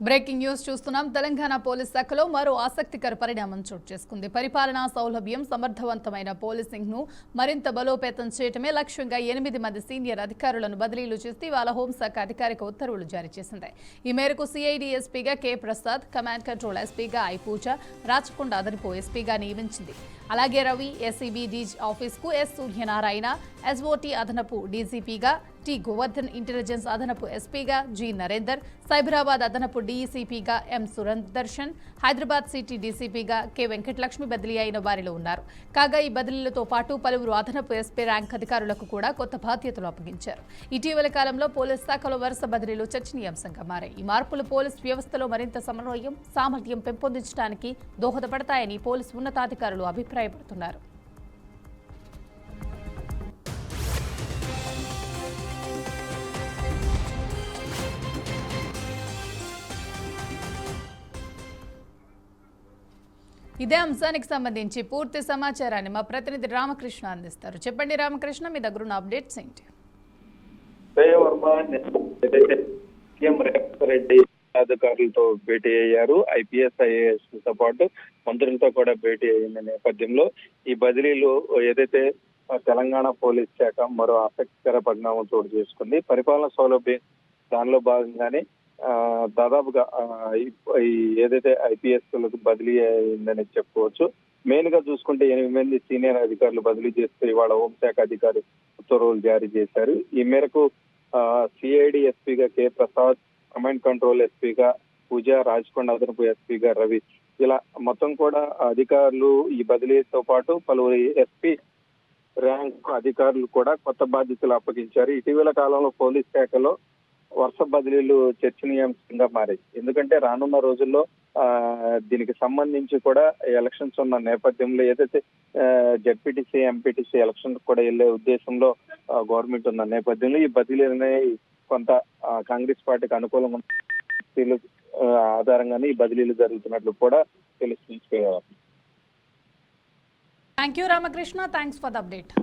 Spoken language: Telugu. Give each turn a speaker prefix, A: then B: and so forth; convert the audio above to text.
A: బ్రేకింగ్ న్యూస్ చూస్తున్నాం. తెలంగాణ పోలీస్ శాఖలో మరో ఆసక్తికర పరిణామం చోటు చేసుకుంది. పరిపాలనా సౌలభ్యం, సమర్థవంతమైన పోలీసింగ్ ను మరింత బలోపేతం చేయటమే లక్ష్యంగా 8 మంది సీనియర్ అధికారులను బదిలీలు చేసి ఇవాళ హోంశాఖ అధికారిక ఉత్తర్వులు జారీ చేసింది. ఈ మేరకు సిఐడి ఎస్పీగా కె ప్రసాద్, కమాండ్ కంట్రోల్ ఎస్పీగా ఐ పూజ, రాచకొండ అదనపు ఎస్పీగా నియమించింది. అలాగే రవి ఎస్ఈబీ డీజీ ఆఫీస్కు ఎస్ సూర్యనారాయణ, ఎస్ఓటీ అదనపు డీజీపీగా టి గోవర్ధన్, ఇంటెలిజెన్స్ అదనపు ఎస్పీగా జి నరేందర్, సైబరాబాద్ అదనపు డీసీపీగా ఎం సురందర్శన్, హైదరాబాద్ సిటీ డీసీపీగా కె వెంకటలక్ష్మి బదిలీ అయిన వారిలో ఉన్నారు. కాగా ఈ బదిలీలతో పాటు పలువురు అదనపు ఎస్పీ ర్యాంక్ అధికారులకు కూడా కొత్త బాధ్యతలు అప్పగించారు. ఇటీవల కాలంలో పోలీస్ శాఖలో వరుస బదిలీలు చర్చనీయాంశంగా మారాయి. ఈ మార్పులు పోలీస్ వ్యవస్థలో మరింత సమన్వయం, సామర్థ్యం పెంపొందించడానికి దోహదపడతాయని పోలీసు ఉన్నతాధికారులు అభిప్రాయపడుతున్నారు. ఇదే అంశానికి సంబంధించి పూర్తి సమాచారాన్ని మా ప్రతినిధి రామకృష్ణ అందిస్తారు. చెప్పండి రామకృష్ణ, మీ దగ్గర ఉన్న అప్డేట్స్ ఏంటి?
B: రెడ్డి అధికారులతో భేటీ అయ్యారు. ఐపీఎస్ ఐఏఎస్ తో పాటు మంత్రులతో కూడా భేటీ అయిన నేపథ్యంలో ఈ బదిలీలు ఏదైతే తెలంగాణ పోలీస్ శాఖ మరో ఆసక్తికర పరిణామం చోటు చేసుకుంది. పరిపాలన సౌలభ్యం దానిలో భాగంగానే దాదాపుగా ఏదైతే ఐపీఎస్ లకు బదిలీ అయిందని చెప్పుకోవచ్చు. మెయిన్ గా చూసుకుంటే 8 మంది సీనియర్ అధికారులు బదిలీ చేస్తే ఇవాళ హోంశాఖ అధికారి ఉత్తర్వులు జారీ చేశారు. ఈ మేరకు సిఐడి ఎస్పీగా కె ప్రసాద్, కమాండ్ కంట్రోల్ ఎస్పీగా పూజ, రాచకొండ అదనపు ఎస్పీగా రవి, ఇలా మొత్తం కూడా అధికారులు ఈ బదిలీతో పాటు పలువురు ఎస్పీ ర్యాంక్ అధికారులు కూడా కొత్త బాధ్యతలు అప్పగించారు. ఇటీవల కాలంలో పోలీస్ శాఖలో వరుస బదిలీలు చర్చనీయాంశంగా మారాయి. ఎందుకంటే రానున్న రోజుల్లో దీనికి సంబంధించి కూడా ఎలక్షన్స్ ఉన్న నేపథ్యంలో ఏదైతే జెడ్పీటీసీ, ఎంపీటీసీ ఎలక్షన్ కూడా వెళ్లే ఉద్దేశంలో గవర్నమెంట్ ఉన్న నేపథ్యంలో ఈ బదిలీలు కొంత కాంగ్రెస్ పార్టీకి అనుకూలంగా ఆధారంగానే ఈ బదిలీలు జరుగుతున్నట్లు కూడా తెలుస్తుంది.
A: Thank you Ramakrishna, thanks for the update.